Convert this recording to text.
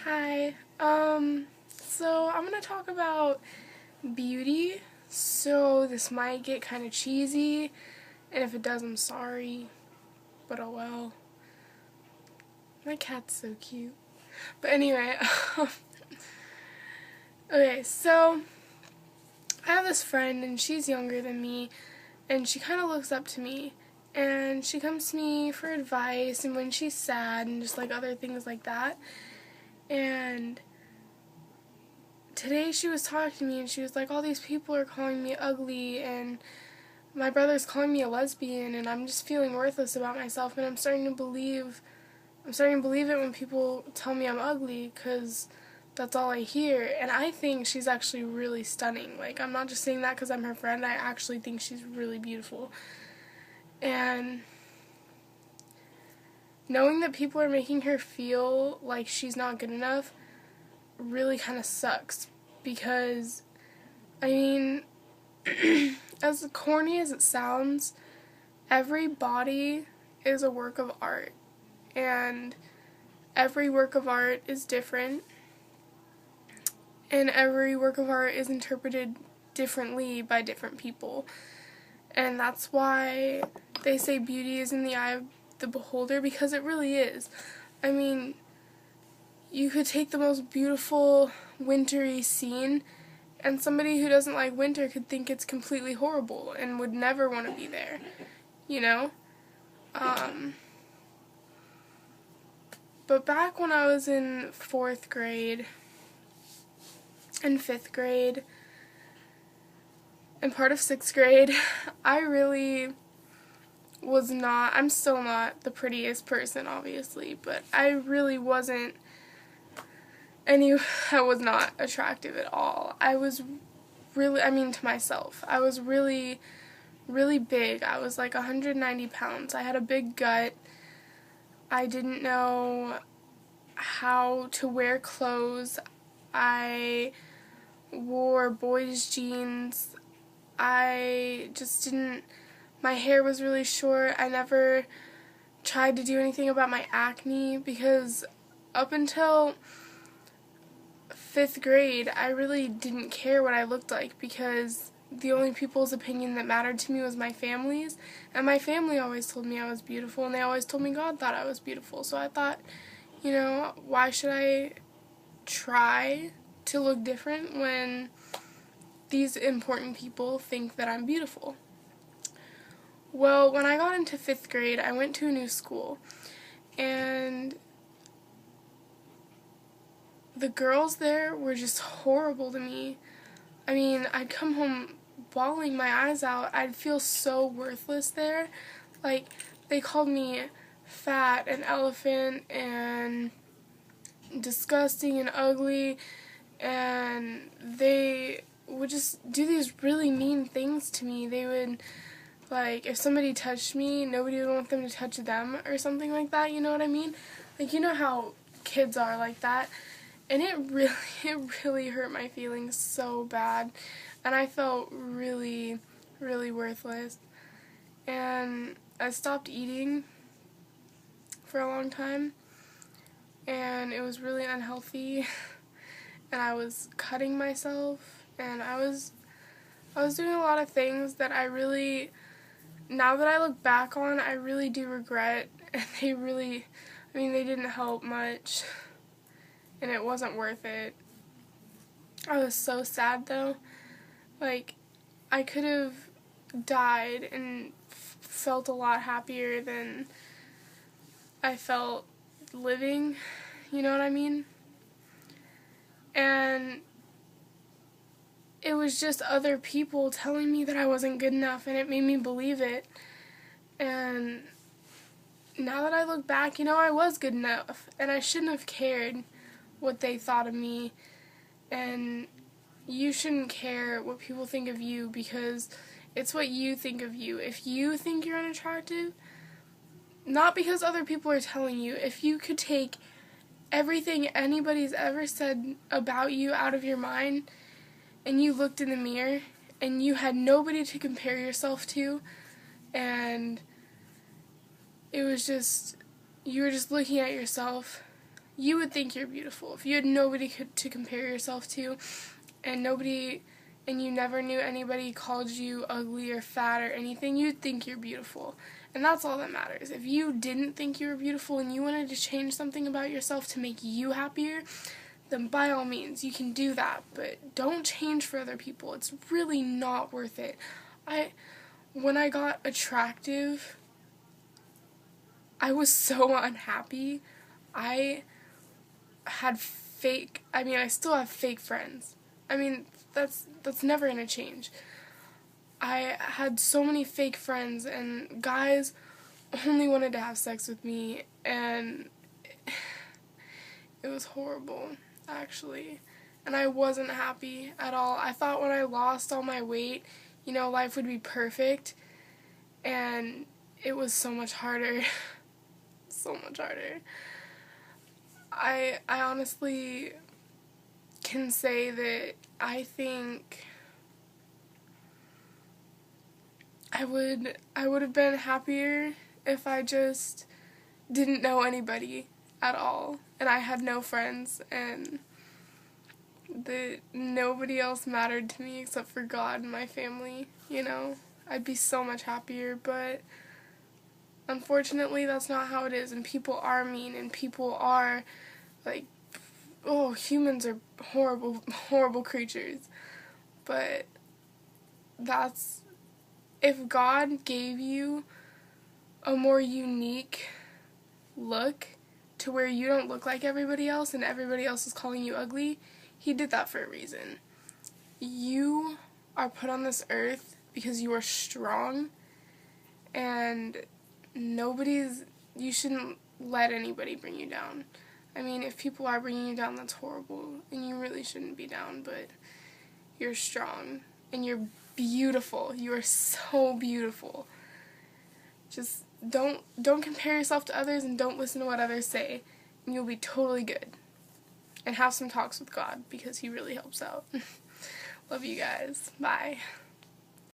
Hi. So I'm gonna talk about beauty. So this might get kind of cheesy, and if it does, I'm sorry. But oh well. My cat's so cute. But anyway, okay, so I have this friend, and she's younger than me, and she kind of looks up to me. And she comes to me for advice, and when she's sad, and just like other things like that. And today she was talking to me and she was like, all these people are calling me ugly and my brother's calling me a lesbian and I'm just feeling worthless about myself, and I'm starting to believe it when people tell me I'm ugly because that's all I hear. And I think she's actually really stunning. Like, I'm not just saying that because I'm her friend. I actually think she's really beautiful. And knowing that people are making her feel like she's not good enough really kind of sucks, because I mean, as corny as it sounds, every body is a work of art, and every work of art is different, and every work of art is interpreted differently by different people, and that's why they say beauty is in the eye of the beholder, because it really is. I mean, you could take the most beautiful wintry scene, and somebody who doesn't like winter could think it's completely horrible and would never want to be there, you know? But back when I was in 4th grade and 5th grade and part of 6th grade, I really was not, I'm still not the prettiest person, obviously, but I really wasn't I was not attractive at all. I was really, to myself, I was really, really big. I was like 190 pounds. I had a big gut. I didn't know how to wear clothes. I wore boys' jeans. I just didn't, my hair was really short. I never tried to do anything about my acne, because up until 5th grade, I really didn't care what I looked like, because the only people's opinion that mattered to me was my family's, and my family always told me I was beautiful, and they always told me God thought I was beautiful, so I thought, why should I try to look different when these important people think that I'm beautiful? Well, when I got into 5th grade, I went to a new school, and the girls there were just horrible to me. I mean, I'd come home bawling my eyes out. I'd feel so worthless there. Like, they called me fat and elephant and disgusting and ugly, and they would just do these really mean things to me. They would, like, if somebody touched me, nobody would want them to touch them or something like that, you know what I mean? Like, you know how kids are like that. And it really hurt my feelings so bad, and I felt really, really worthless, and I stopped eating for a long time, and it was really unhealthy, and I was cutting myself, and I was doing a lot of things that I really, now that I look back on, I really do regret, and they didn't help much. And it wasn't worth it. I was so sad though. Like, I could have died and felt a lot happier than I felt living, you know what I mean? And it was just other people telling me that I wasn't good enough, and it made me believe it. And now that I look back, I was good enough, and I shouldn't have cared what they thought of me, and you shouldn't care what people think of you, because it's what you think of you. If you think you're unattractive, not because other people are telling you, if you could take everything anybody's ever said about you out of your mind, and you looked in the mirror, and you had nobody to compare yourself to, and it was just, you were just looking at yourself, you would think you're beautiful. If you had nobody to compare yourself to, and you never knew anybody called you ugly or fat or anything, you'd think you're beautiful. And that's all that matters. If you didn't think you were beautiful and you wanted to change something about yourself to make you happier, then by all means, you can do that. But don't change for other people. It's really not worth it. When I got attractive, I was so unhappy. I still have fake friends. That's never gonna change. I had so many fake friends, and guys only wanted to have sex with me, and it was horrible, actually. And I wasn't happy at all. I thought when I lost all my weight, life would be perfect, and it was so much harder. So much harder. I honestly can say that I think I would have been happier if I just didn't know anybody at all, and I had no friends, and that nobody else mattered to me except for God and my family, I'd be so much happier. But unfortunately, that's not how it is, and people are mean, and people are, humans are horrible, horrible creatures. But if God gave you a more unique look to where you don't look like everybody else and everybody else is calling you ugly, He did that for a reason. You are put on this earth because you are strong, and you shouldn't let anybody bring you down. If people are bringing you down, that's horrible, and you really shouldn't be down, but you're strong, and you're beautiful. You are so beautiful. Just don't compare yourself to others, and don't listen to what others say, and you'll be totally good. And have some talks with God, because He really helps out. Love you guys. Bye.